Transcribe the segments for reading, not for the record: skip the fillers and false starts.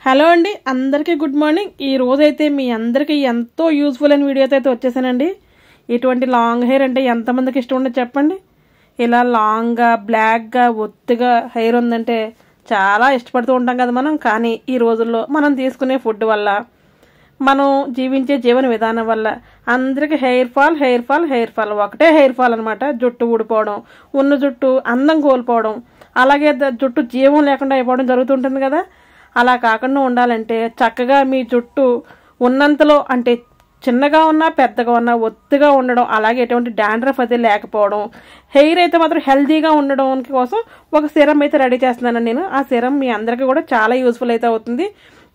Hello అండి, అందరికీ good morning. ఈ రోజైతే మీ అందరికీ ఎంతో యూస్ఫుల్ అయిన వీడియోతో అయితే వచ్చేసానండి. ఇటువంటి లాంగ్ హెయిర్ అంటే ఎంతమందికి ఇష్టం ఉండదు చెప్పండి. ఇలా లాంగ్గా బ్లాక్గా ఒత్తుగా హెయిర్ ఉందంటే చాలా ఇష్టపడుతూ ఉంటాం కదా మనం. కానీ ఈ రోజుల్లో మనం తీసుకునే ఫుడ్ వల్ల, మనం జీవించే జీవన విధానం వల్ల అందరికీ హెయిర్ ఫాల్ ఒకటే హెయిర్ ఫాల్ అనమాట. జుట్టు ఊడిపోవడం, ఉన్న జుట్టు అందం కోల్పోవడం, అలాగే జుట్టు జీవం లేకుండా అయిపోవడం జరుగుతుంటుంది కదా. అలా కాకుండా ఉండాలంటే చక్కగా మీ జుట్టు ఉన్నంతలో, అంటే చిన్నగా ఉన్నా పెద్దగా ఉన్నా ఒత్తుగా ఉండడం, అలాగే ఎటువంటి డాండ్రఫ్ అయితే లేకపోవడం, హెయిర్ అయితే మాత్రం హెల్తీగా ఉండడం కోసం ఒక సిరం అయితే రెడీ చేస్తున్నాను నేను. ఆ సిరం మీ అందరికీ కూడా చాలా యూస్ఫుల్ అయితే అవుతుంది.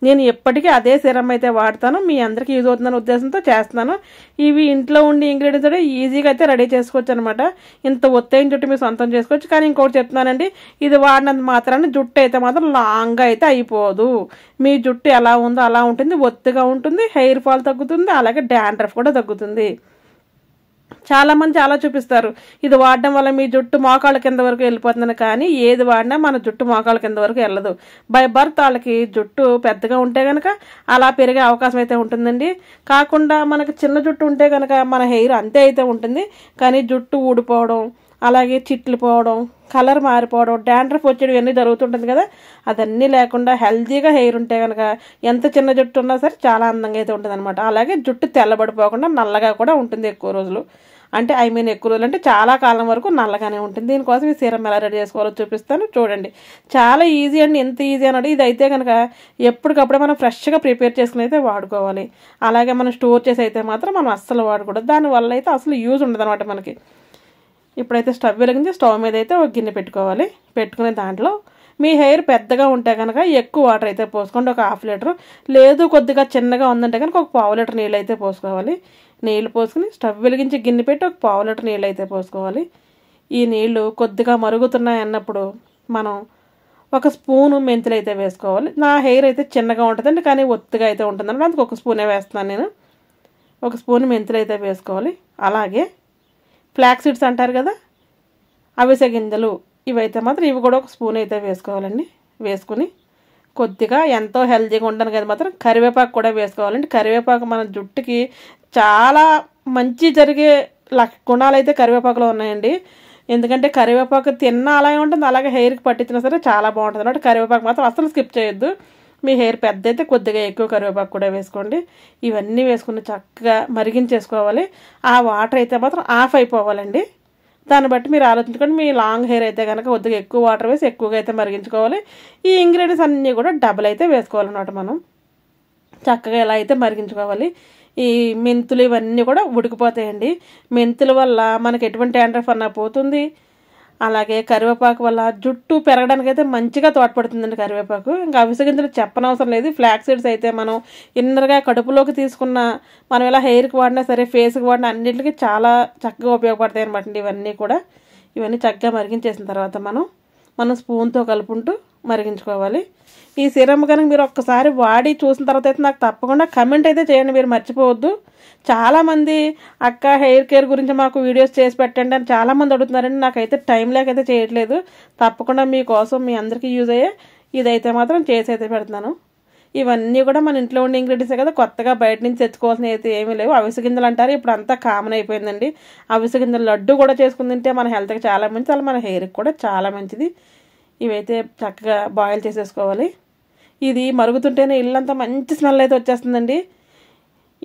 నేను ఎప్పటికీ అదే సిరం అయితే వాడతాను, మీ అందరికీ యూజ్ అవుతుందని ఉద్దేశంతో చేస్తున్నాను. ఇవి ఇంట్లో ఉండి ఇంగ్రీడియంట్స్ కూడా ఈజీగా అయితే రెడీ చేసుకోవచ్చు అనమాట. ఇంత ఒత్తైన జుట్టు మీరు సొంతం చేసుకోవచ్చు. కానీ ఇంకోటి చెప్తున్నానండి, ఇది వాడినంత మాత్రాన్ని జుట్టు అయితే మాత్రం లాంగ్గా అయితే అయిపోదు. మీ జుట్టు ఎలా ఉందో అలా ఉంటుంది, ఒత్తుగా ఉంటుంది, హెయిర్ ఫాల్ తగ్గుతుంది, అలాగే డాండ్రఫ్ కూడా తగ్గుతుంది. చాలామంది చాలా చూపిస్తారు, ఇది వాడడం వల్ల మీ జుట్టు మోకాళ్ళ కింద వరకు వెళ్ళిపోతుందని. కానీ ఏది వాడినా మన జుట్టు మోకాళ్ళ కింద వరకు వెళ్ళదు. బై బర్త్ వాళ్ళకి జుట్టు పెద్దగా ఉంటే కనుక అలా పెరిగే అవకాశం అయితే ఉంటుందండి. కాకుండా మనకి చిన్న జుట్టు ఉంటే కనుక మన హెయిర్ అంతే అయితే ఉంటుంది. కానీ జుట్టు ఊడిపోవడం, అలాగే చిట్లు పోవడం, కలర్ మారిపోవడం, డాండ్రఫ్ వచ్చేది ఇవన్నీ జరుగుతుంటుంది కదా. అదన్నీ లేకుండా హెల్తీగా హెయిర్ ఉంటే కనుక ఎంత చిన్న జుట్టు ఉన్నా సరే చాలా అందంగా అయితే ఉంటుంది అనమాట. అలాగే జుట్టు తెల్లబడిపోకుండా నల్లగా కూడా ఉంటుంది ఎక్కువ రోజులు. అంటే ఎక్కువ రోజులు అంటే చాలా కాలం వరకు నల్లగానే ఉంటుంది. దీనికోసం ఈ సీరం ఎలా రెడీ చేసుకోవాలో చూపిస్తాను, చూడండి. చాలా ఈజీ అండి. ఎంత ఈజీ అన్నాడు. ఇది అయితే కనుక ఎప్పటికప్పుడే మనం ఫ్రెష్గా ప్రిపేర్ చేసుకుని అయితే వాడుకోవాలి. అలాగే మనం స్టోర్ చేసి అయితే మాత్రం మనం అస్సలు వాడకూడదు. దానివల్ల అయితే అసలు యూజ్ ఉండదు అనమాట మనకి. ఇప్పుడైతే స్టవ్ వెలిగించి స్టవ్ మీద అయితే ఒక గిన్నె పెట్టుకోవాలి. పెట్టుకునే దాంట్లో మీ హెయిర్ పెద్దగా ఉంటే కనుక ఎక్కువ వాటర్ అయితే పోసుకోండి, ఒక 1/2 లీటర్. లేదు కొద్దిగా చిన్నగా ఉందంటే కనుక ఒక 1/4 లీటర్ నీళ్ళు అయితే పోసుకోవాలి. నీళ్ళు పోసుకుని స్టవ్ వెలిగించి గిన్నె పెట్టి ఒక 1/4 లీటర్ నీళ్ళు అయితే పోసుకోవాలి. ఈ నీళ్లు కొద్దిగా మరుగుతున్నాయి అన్నప్పుడు మనం ఒక స్పూను మెంతులు అయితే వేసుకోవాలి. నా హెయిర్ అయితే చిన్నగా ఉంటుందండి, కానీ ఒత్తుగా అయితే ఉంటుందండి, అందుకు ఒక స్పూనే వేస్తున్నాను నేను. ఒక స్పూన్ మెంతులు అయితే వేసుకోవాలి. అలాగే ఫ్లాక్ సీడ్స్ అంటారు కదా, అవిసె గింజలు, ఇవైతే మాత్రం ఇవి కూడా ఒక స్పూన్ అయితే వేసుకోవాలండి. వేసుకుని కొద్దిగా ఎంతో హెల్తీగా ఉండను కదా మాత్రం కరివేపాకు కూడా వేసుకోవాలండి. కరివేపాకు మన జుట్టుకి చాలా మంచి జరిగే గుణాలు అయితే కరివేపాకులో ఉన్నాయండి. ఎందుకంటే కరివేపాకు తిన్నా అలాగే ఉంటుంది, అలాగే హెయిర్కి పట్టించినా సరే చాలా బాగుంటుంది అన్నమాట. కరివేపాకు మాత్రం అసలు స్కిప్ చేయొద్దు. మీ హెయిర్ పెద్ద అయితే కొద్దిగా ఎక్కువ కరివేపాకు కూడా వేసుకోండి. ఇవన్నీ వేసుకుని చక్కగా మరిగించేసుకోవాలి. ఆ వాటర్ అయితే మాత్రం ఆఫ్ అయిపోవాలండి. దాన్ని బట్టి మీరు ఆలోచించుకోండి. మీ లాంగ్ హెయిర్ అయితే కనుక కొద్దిగా ఎక్కువ వాటర్ వేసి ఎక్కువగా అయితే మరిగించుకోవాలి. ఈ ఇంగ్రీడియంట్స్ అన్నీ కూడా డబుల్ అయితే వేసుకోవాలన్నమాట. మనం చక్కగా ఎలా అయితే మరిగించుకోవాలి. ఈ మెంతులు ఇవన్నీ కూడా ఉడికిపోతాయండి. మెంతుల వల్ల మనకి ఎటువంటి డాండ్రఫ్ అన్నా పోతుంది. అలాగే కరివేపాకు వల్ల జుట్టు పెరగడానికి అయితే మంచిగా తోడ్పడుతుందండి కరివేపాకు. ఇంకా అవిసె గింజలు చెప్పనవసరం లేదు. ఫ్లాక్ సీడ్స్ అయితే మనం ఇన్నర్గా కడుపులోకి తీసుకున్న, మనం ఇలా హెయిర్కి వాడినా సరే ఫేస్కి వాడినా అన్నింటికి చాలా చక్కగా ఉపయోగపడతాయి అనమాట. ఇవన్నీ చక్కగా మరిగించేసిన తర్వాత మనం స్పూన్తో కలుపుకుంటూ మరిగించుకోవాలి. ఈ సిరం కనుక మీరు ఒక్కసారి వాడి చూసిన తర్వాత అయితే నాకు తప్పకుండా కమెంట్ అయితే చేయండి, మీరు మర్చిపోవద్దు. చాలామంది అక్క హెయిర్ కేర్ గురించి మాకు వీడియోస్ చేసి పెట్టండి అని చాలామంది అడుగుతున్నారండి. నాకైతే టైం లేకైతే చేయట్లేదు. తప్పకుండా మీకోసం మీ అందరికీ యూజ్ అయ్యే ఇదైతే మాత్రం చేసి అయితే పెడుతున్నాను. ఇవన్నీ కూడా మన ఇంట్లో ఉండే ఇంగ్రీడియంట్సే కదా, కొత్తగా బయట నుంచి తెచ్చుకోవాల్సినవి అయితే ఏమీ లేవు. అవిసె గింజలు అంటారు, ఇప్పుడు అంతా కామన్ అయిపోయిందండి. అవిసె గింజలు లడ్డు కూడా చేసుకుని తింటే మన హెల్త్కి చాలా మంచిది, అలా మన హెయిర్కి కూడా చాలా మంచిది. ఇవైతే చక్కగా బాయిల్ చేసేసుకోవాలి. ఇది మరుగుతుంటేనే ఇల్లంతా మంచి స్మెల్ అయితే వచ్చేస్తుందండి.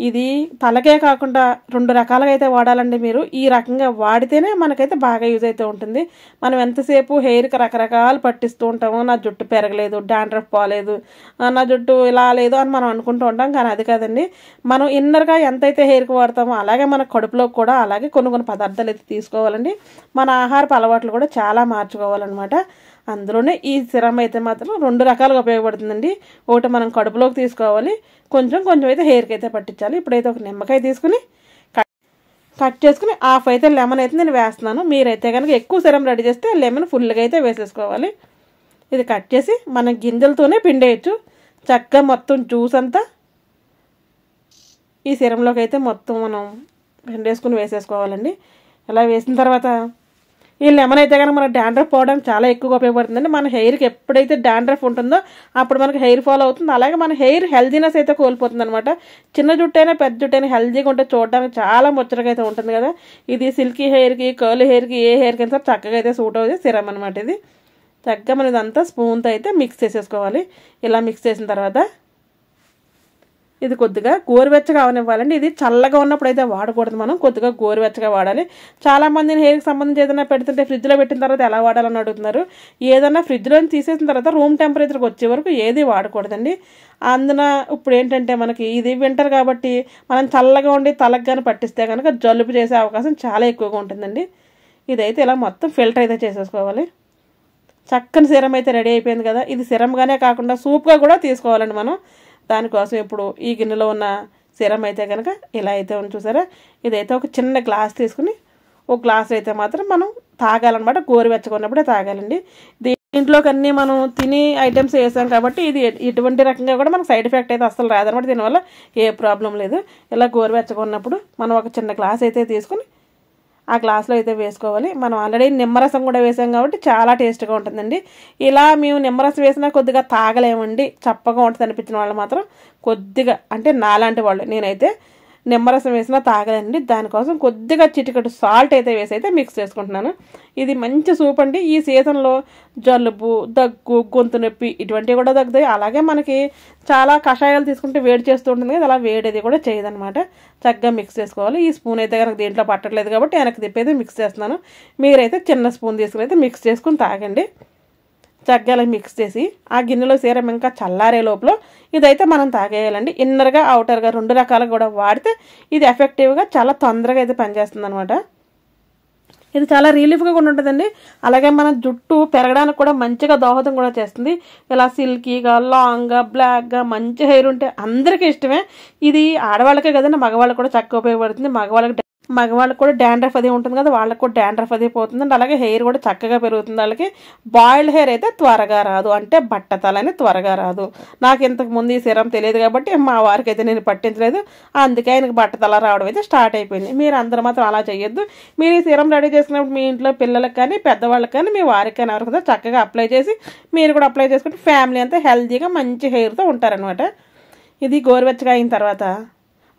ఇది తలకే కాకుండా 2 రకాలుగా అయితే వాడాలండి. మీరు ఈ రకంగా వాడితేనే మనకైతే బాగా యూజ్ అయితే ఉంటుంది. మనం ఎంతసేపు హెయిర్కి రకరకాలు పట్టిస్తూ ఉంటాము, నా జుట్టు పెరగలేదు, డాండ్రఫ్ పోలేదు, నా జుట్టు ఇలా లేదు అని మనం అనుకుంటూ ఉంటాం. కానీ అది కాదండి. మనం ఇన్నర్గా ఎంతైతే హెయిర్కి వాడతామో అలాగే మన కడుపులోకి కూడా అలాగే కొన్ని పదార్థాలు అయితే తీసుకోవాలండి. మన ఆహారపు అలవాట్లు కూడా చాలా మార్చుకోవాలన్నమాట. అందులోనే ఈ సిరం అయితే మాత్రం 2 రకాలుగా ఉపయోగపడుతుందండి. ఒకటి మనం కడుపులోకి తీసుకోవాలి, కొంచెం అయితే హెయిర్కి అయితే పట్టించాలి. ఇప్పుడైతే ఒక నిమ్మకాయ తీసుకుని కట్ చేసుకుని హాఫ్ అయితే లెమన్ అయితే నేను వేస్తున్నాను. మీరైతే కనుక ఎక్కువ సిరం రెడీ చేస్తే లెమన్ ఫుల్గా అయితే వేసేసుకోవాలి. ఇది కట్ చేసి మనం గింజలతోనే పిండేయచ్చు. చక్కగా మొత్తం జ్యూస్ అంతా ఈ సిరంలోకి అయితే మొత్తం మనం పిండేసుకుని వేసేసుకోవాలండి. ఇలా వేసిన తర్వాత ఈ లెమన్ అయితే కనుక మన డాండ్రఫ్ పోవడానికి చాలా ఎక్కువగా ఉపయోగపడుతుందండి. మన హెయిర్కి ఎప్పుడైతే డాండ్రఫ్ ఉంటుందో అప్పుడు మనకి హెయిర్ ఫాల్ అవుతుంది, అలాగే మన హెయిర్ హెల్దీనెస్ అయితే కోల్పోతుంది అనమాట. చిన్న జుట్టు అయినా పెద్ద జుట్టు అయినా హెల్దీగా ఉంటే చూడడానికి చాలా ముచ్చటగా అయితే ఉంటుంది కదా. ఇది సిల్కీ హెయిర్కి, కర్లీ హెయిర్కి, ఏ హెయిర్కి అయినా సరే చక్కగా అయితే సూట్ అవుతుంది సిరం అనమాట. ఇది చక్కగా మనం ఇదంతా స్పూన్తో అయితే మిక్స్ చేసేసుకోవాలి. ఇలా మిక్స్ చేసిన తర్వాత ఇది కొద్దిగా గోరువెచ్చగా అవనివ్వాలండి. ఇది చల్లగా ఉన్నప్పుడు అయితే వాడకూడదు, మనం కొద్దిగా గోరువెచ్చగా వాడాలి. చాలామందిని హెయిర్కి సంబంధించి ఏదైనా పెడుతుంటే ఫ్రిడ్జ్లో పెట్టిన తర్వాత ఎలా వాడాలని అడుగుతున్నారు. ఏదన్నా ఫ్రిడ్జ్లో తీసేసిన తర్వాత రూమ్ టెంపరేచర్కి వచ్చే వరకు ఏది వాడకూడదండి. అందున ఇప్పుడు ఏంటంటే మనకి ఇది వింటర్ కాబట్టి మనం చల్లగా ఉండి తలకు కానీ పట్టిస్తే కనుక జలుబు చేసే అవకాశం చాలా ఎక్కువగా ఉంటుందండి. ఇదైతే ఇలా మొత్తం ఫిల్టర్ అయితే చేసేసుకోవాలి. చక్కని సిరం అయితే రెడీ అయిపోయింది కదా. ఇది సిరంగానే కాకుండా సూప్గా కూడా తీసుకోవాలండి మనం. దానికోసం ఇప్పుడు ఈ గిన్నెలో ఉన్న సిరం అయితే కనుక ఇలా అయితే ఉంది చూసారా. ఇదైతే ఒక చిన్న గ్లాస్ తీసుకుని ఒక గ్లాస్ అయితే మాత్రం మనం తాగాలన్నమాట. గోరువెచ్చగా ఉన్నప్పుడే తాగాలండి. దీంట్లోకి అన్నీ మనం తిని ఐటమ్స్ వేసాం కాబట్టి ఇది ఇటువంటి రకంగా కూడా మనకు సైడ్ ఎఫెక్ట్ అయితే అసలు రాదనమాట. దీనివల్ల ఏ ప్రాబ్లం లేదు. ఇలా గోరువెచ్చగా ఉన్నప్పుడు మనం ఒక చిన్న గ్లాస్ అయితే తీసుకుని ఆ గ్లాస్లో అయితే వేసుకోవాలి. మనం ఆల్రెడీ నిమ్మరసం కూడా వేసాం కాబట్టి చాలా టేస్ట్గా ఉంటుందండి. ఇలా మేము నిమ్మరసం వేసినా కొద్దిగా తాగలేమండి, చప్పగా ఉంటుంది అనిపించిన వాళ్ళు మాత్రం కొద్దిగా, అంటే నాలాంటి వాళ్ళు, నేనైతే నిమ్మరసం వేసినా తాగలండి. దానికోసం కొద్దిగా చిటికెడు సాల్ట్ అయితే వేసి అయితే మిక్స్ చేసుకుంటున్నాను. ఇది మంచి సూప్ అండి. ఈ సీజన్లో జలుబు, దగ్గు, గొంతు నొప్పి ఇటువంటివి కూడా తగ్గుతాయి. అలాగే మనకి చాలా కషాయాలు తీసుకుంటే వేడి చేస్తూ ఉంటుంది కదా, అలా వేడేది కూడా చేయదనమాట. చక్కగా మిక్స్ చేసుకోవాలి. ఈ స్పూన్ అయితే కనుక దీంట్లో పట్టట్లేదు కాబట్టి వెనక్కి తిప్పైతే మిక్స్ చేస్తున్నాను. మీరైతే చిన్న స్పూన్ తీసుకుని అయితే మిక్స్ చేసుకుని తాగండి. చక్కగా మిక్స్ చేసి ఆ గిన్నెలో సీరం ఇంకా చల్లారే లోపల ఇదైతే మనం తాగేయాలండి. ఇన్నర్గా అవుటర్గా రెండు రకాలుగా కూడా వాడితే ఇది ఎఫెక్టివ్గా చాలా తొందరగా అయితే పనిచేస్తుంది అనమాట. ఇది చాలా రిలీఫ్గా కూడా ఉంటుందండి. అలాగే మన జుట్టు పెరగడానికి కూడా మంచిగా దోహదం కూడా చేస్తుంది. ఇలా సిల్కీగా, లాంగ్గా, బ్లాక్గా మంచి హెయిర్ ఉంటే అందరికీ ఇష్టమే. ఇది ఆడవాళ్ళకే కదండి, మగవాళ్ళకి కూడా చక్కగా ఉపయోగపడుతుంది. మగవాళ్ళకి కూడా డాండ్రఫ్ అది ఉంటుంది కదా, వాళ్ళకి కూడా డాండ్రఫ్ అది పోతుందండి. అలాగే హెయిర్ కూడా చక్కగా పెరుగుతుంది. వాళ్ళకి బాయిల్డ్ హెయిర్ అయితే త్వరగా రాదు, అంటే బట్టతలని త్వరగా రాదు. నాకు ఇంతకు ముందు ఈ సిరం తెలియదు కాబట్టి మా వారికి అయితే నేను పట్టించలేదు, అందుకే ఆయనకు బట్టతల రావడం అయితే స్టార్ట్ అయిపోయింది. మీరు అందరూ మాత్రం అలా చేయొద్దు. మీరు ఈ సిరం రెడీ చేసుకున్నప్పుడు మీ ఇంట్లో పిల్లలకు కానీ, పెద్దవాళ్ళకి కానీ, మీ వారికి కానీ ఎవరికి చక్కగా అప్లై చేసి మీరు కూడా అప్లై చేసుకుంటే ఫ్యామిలీ అంతా హెల్తీగా మంచి హెయిర్తో ఉంటారనమాట. ఇది గోరువెచ్చగా అయిన తర్వాత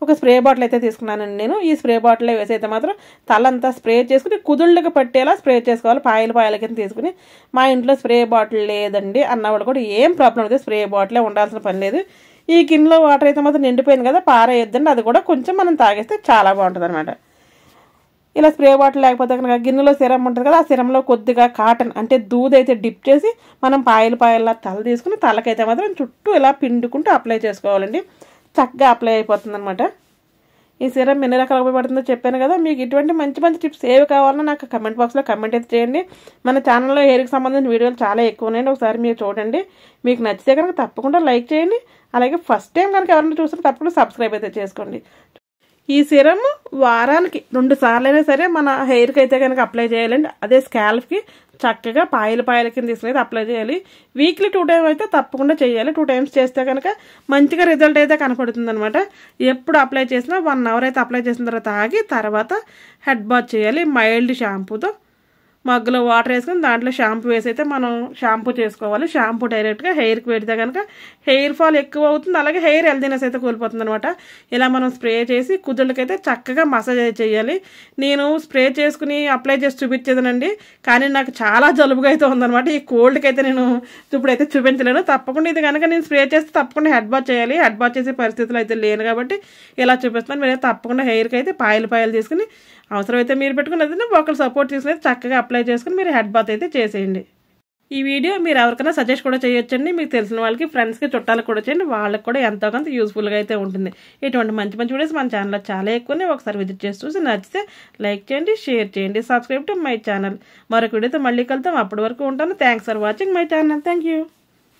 ఒక స్ప్రే బాటిల్ అయితే తీసుకున్నానండి నేను. ఈ స్ప్రే బాటిల్ వేసి అయితే మాత్రం తలంతా స్ప్రే చేసుకుని కుదుళ్ళకి పట్టేలా స్ప్రే చేసుకోవాలి. పాయల కింద తీసుకుని. మా ఇంట్లో స్ప్రే బాటిల్ లేదండి అన్నవాళ్ళు కూడా ఏం ప్రాబ్లం లేదు, స్ప్రే బాటిలే ఉండాల్సిన పని లేదు. ఈ గిన్నెలో వాటర్ అయితే మాత్రం నిండిపోయింది కదా, పారేయొద్దండి. అది కూడా కొంచెం మనం తాగేస్తే చాలా బాగుంటుంది అనమాట. ఇలా స్ప్రే బాటిల్ లేకపోతే కనుక గిన్నెలో సిరం ఉంటుంది కదా, ఆ సిరంలో కొద్దిగా కాటన్ అంటే దూద్ అయితే డిప్ చేసి మనం పాయల తల తీసుకుని తలకైతే మాత్రం చుట్టూ ఇలా పిండుకుంటూ అప్లై చేసుకోవాలండి. చక్కగా అప్లై అయిపోతుంది అనమాట. ఈ సిరం ఎన్ని రకాలు ఉపయోగపడుతుందో చెప్పాను కదా. మీకు ఇటువంటి మంచి మంచి టిప్స్ ఏవి కావాలన్నా నాకు కమెంట్ బాక్స్లో కమెంట్ అయితే చేయండి. మన ఛానల్లో హెయిర్కి సంబంధించిన వీడియోలు చాలా ఎక్కువ ఉన్నాయండి, ఒకసారి మీరు చూడండి. మీకు నచ్చితే కనుక తప్పకుండా లైక్ చేయండి. అలాగే ఫస్ట్ టైం కనుక ఎవరైనా చూస్తే తప్పకుండా సబ్స్క్రైబ్ అయితే చేసుకోండి. ఈ సిరం వారానికి 2 సార్లైనా సరే మన హెయిర్కి అయితే కనుక అప్లై చేయాలండి. అదే స్కాల్ప్కి చక్కగా పాయల కింద తీసుకుని అయితే అప్లై చేయాలి. వీక్లీ 2 టైమ్స్ అయితే తప్పకుండా చేయాలి. 2 టైమ్స్ చేస్తే కనుక మంచిగా రిజల్ట్ అయితే కనపడుతుంది అనమాట. ఎప్పుడు అప్లై చేసినా 1 అవర్ అయితే అప్లై చేసిన తర్వాత ఆగి తర్వాత హెడ్ బాత్ చేయాలి. మైల్డ్ షాంపూతో మగ్గులో వాటర్ వేసుకుని దాంట్లో షాంపూ వేసి అయితే మనం షాంపూ చేసుకోవాలి. షాంపూ డైరెక్ట్గా హెయిర్కి పెడితే కనుక హెయిర్ ఫాల్ ఎక్కువ అవుతుంది, అలాగే హెయిర్ హెల్దీనెస్ అయితే కోల్పోతుంది అనమాట. ఇలా మనం స్ప్రే చేసి కుదుళ్ళకైతే చక్కగా మసాజ్ చేయాలి. నేను స్ప్రే చేసుకుని అప్లై చేసి చూపించేదనండి, కానీ నాకు చాలా జలుబుగా అయితే ఉందనమాట. ఈ కోల్డ్కి అయితే నేను ఇప్పుడైతే చూపించలేను. తప్పకుండా ఇది కనుక నేను స్ప్రే చేస్తే తప్పకుండా హెడ్ బాత్ చేయాలి. హెడ్ బాత్ చేసే పరిస్థితులు అయితే లేను కాబట్టి ఇలా చూపిస్తున్నాను. మీరైతే తప్పకుండా హెయిర్కి అయితే పాయలు తీసుకుని అవసరమైతే మీరు పెట్టుకుని ఏదైనా ఒకళ్ళు సపోర్ట్ తీసుకుని చక్కగా అప్లై చేసుకుని మీరు హెడ్ బాత్ అయితే చేసేయండి. ఈ వీడియో మీరు ఎవరికైనా సజెస్ట్ కూడా చేయొచ్చండి. మీకు తెలిసిన వాళ్ళకి, ఫ్రెండ్స్కి, చుట్టాలకు కూడా చేయండి. వాళ్ళకి కూడా ఎంతో కొంత యూస్ఫుల్గా అయితే ఉంటుంది. ఇటువంటి మంచి మంచి వీడియోస్ మన ఛానల్లో చాలా ఎక్కువనే. ఒకసారి విజిట్ చేసి చూసి నచ్చితే లైక్ చేయండి, షేర్ చేయండి, సబ్స్క్రైబ్ టు మై ఛానల్. మరొక వీడియోతో మళ్ళీ కలుద్దాం. అప్పటి వరకు ఉంటాను. Thanks for watching my channel. Thank you.